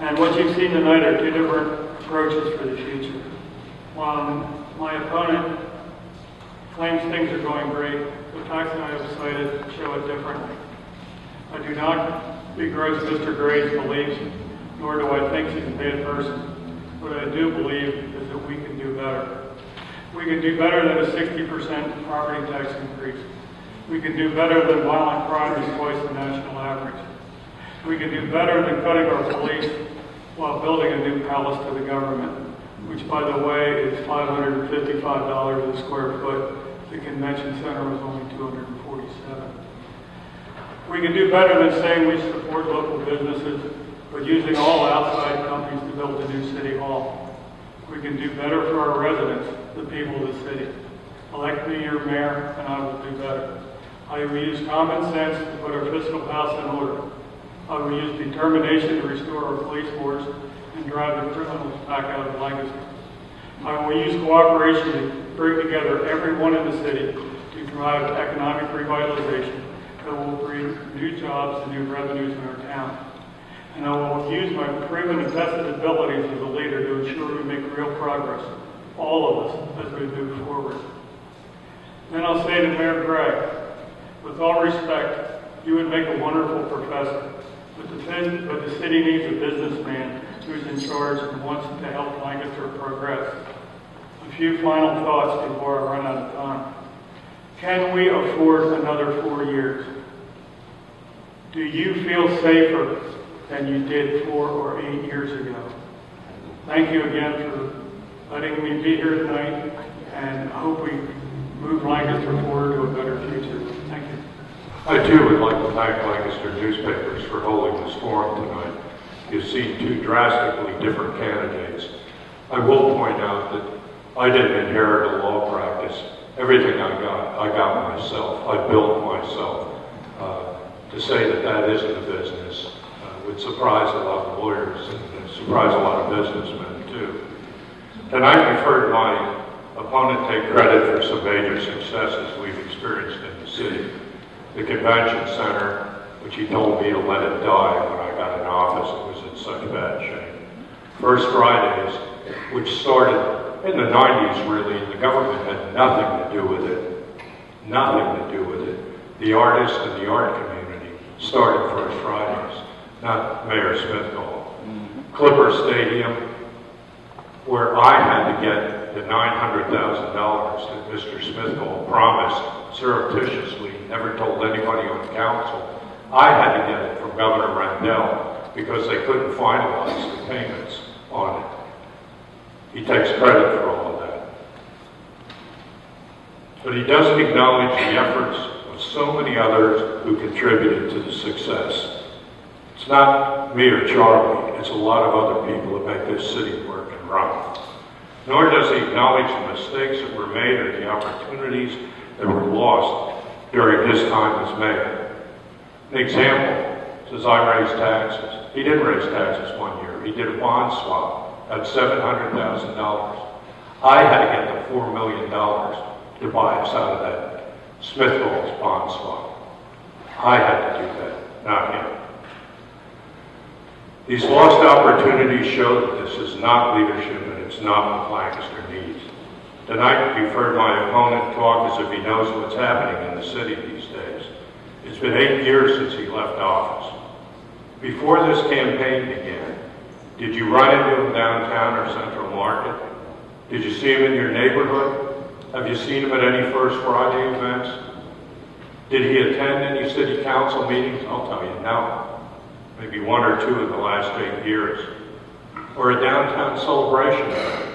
And what you've seen tonight are two different approaches for the future. While my opponent claims things are going great, the facts that I have cited show it differently. I do not begrudge Mr. Gray's beliefs, nor do I think he's a bad person. What I do believe is that we can do better. We can do better than a 60% property tax increase. We can do better than violent crime is twice the national average. We can do better than cutting our police while building a new palace to the government, which, by the way, is $555 a square foot. The convention center was only $247. We can do better than saying we support local businesses, but using all outside companies to build a new city hall. We can do better for our residents, the people of the city. Elect me your mayor, and I will do better. I will use common sense to put our fiscal house in order. I will use determination to restore our police force and drive the criminals back out of Lancaster. I will use cooperation to bring together everyone in the city to drive economic revitalization that will bring new jobs and new revenues in our town. And I will use my proven and tested abilities as a leader to ensure we make real progress, all of us, as we move forward. Then I'll say to Mayor Gray, with all respect, you would make a wonderful professor, but the city needs a businessman who's in charge and wants to help Lancaster progress. A few final thoughts before I run out of time. Can we afford another 4 years? Do you feel safer than you did 4 or 8 years ago? Thank you again for letting me be here tonight, and I hope we move Lancaster forward to a better future. Thank you. I too would like to thank Lancaster newspapers for holding this forum tonight. You've seen two drastically different candidates. I will point out that I didn't inherit a law practice. Everything I got myself. I built myself. To say that that isn't a business would surprise a lot of lawyers and surprise a lot of businessmen too. Tonight we've heard my opponent take credit for some major successes we've experienced in the city. The convention center, which he told me to let it die when I got in office, it was in such bad shape. First Fridays, which started in the 90s really, and the government had nothing to do with it. Nothing to do with it. The artists and the art community started First Fridays, not Mayor Smithgall. Clipper Stadium, where I had to get the $900,000 that Mr. Smithgall promised surreptitiously, never told anybody on council. I had to get it from Governor Rendell because they couldn't finalize the payments on it. He takes credit for all of that. But he doesn't acknowledge the efforts of so many others who contributed to the success. It's not me or Charlie, it's a lot of other people that make this city work and run. Nor does he acknowledge the mistakes that were made or the opportunities that were lost during his time as mayor. An example says I raised taxes. He didn't raise taxes 1 year. He did a bond swap at $700,000. I had to get the $4 million to buy us out of that Smithgall's bond swap. I had to do that, not him. These lost opportunities show that this is not leadership and it's not what Lancaster needs. Tonight, you've heard my opponent talk as if he knows what's happening in the city these days. It's been 8 years since he left office. Before this campaign began, did you run into him downtown or Central Market? Did you see him in your neighborhood? Have you seen him at any First Friday events? Did he attend any city council meetings? I'll tell you, no. Maybe 1 or 2 in the last 8 years. Or a downtown celebration event.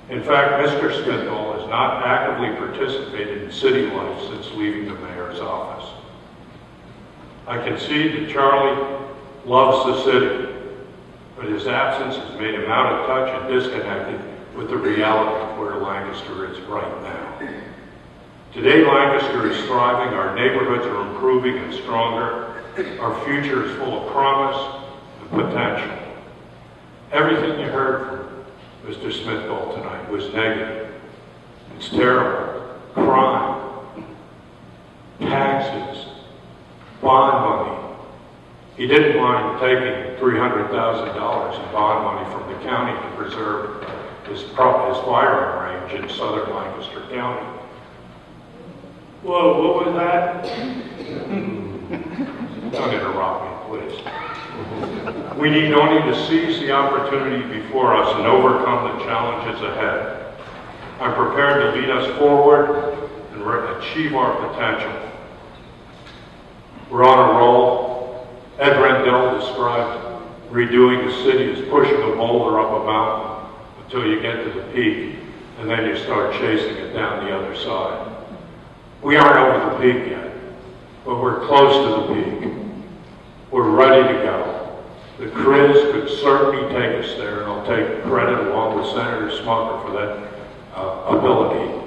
In fact, Mr. Smithgall has not actively participated in city life since leaving the mayor's office. I can see that Charlie loves the city, but his absence has made him out of touch and disconnected with the reality of where Lancaster is right now. Today, Lancaster is thriving, our neighborhoods are improving and stronger, our future is full of promise and potential. Everything you heard from Mr. Smithgall tonight was negative. It's terrible. Crime, taxes, bond money. He didn't mind taking get $300,000 in bond money from the county to preserve his firing range in southern Lancaster County. Whoa, what was that? Don't interrupt me, please. We need only to seize the opportunity before us and overcome the challenges ahead. I'm prepared to lead us forward and achieve our potential. We're on a roll. Ed Rendell described redoing the city as pushing a boulder up a mountain until you get to the peak, and then you start chasing it down the other side. We aren't over the peak yet, but we're close to the peak. We're ready to go. The Criz could certainly take us there, and I'll take credit along with Senator Smucker for that ability.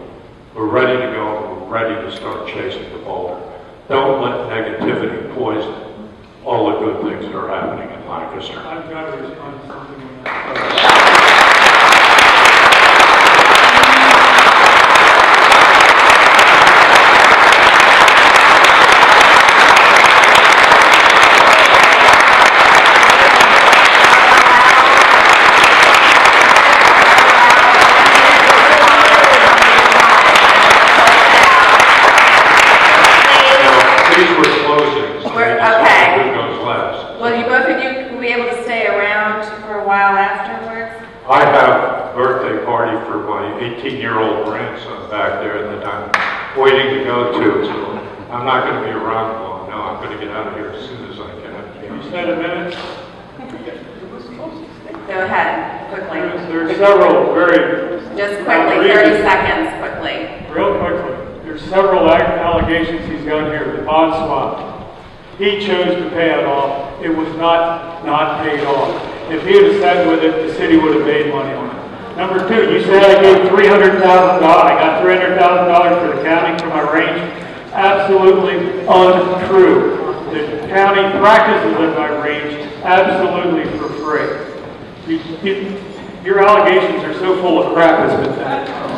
We're ready to go, and we're ready to start chasing the boulder. Don't let negativity poison all the good things that are happening in Lancaster. I've got to respond to something on that. I have a birthday party for my 18-year-old grandson back there that I'm waiting to go to, so I'm not going to be around long. No, I'm going to get out of here as soon as I can. You said a minute? Go ahead, quickly. There's several very... Just quickly, 30 seconds, quickly. Real quickly. There's several allegations he's got here. The bond swap. He chose to pay it off. It was not paid off. If he had sat with it, the city would have made money on it. Number two, you said I gave $300,000. I got $300,000 for the county for my range. Absolutely untrue. The county practices in my range absolutely for free. Your allegations are so full of crap, it's pathetic.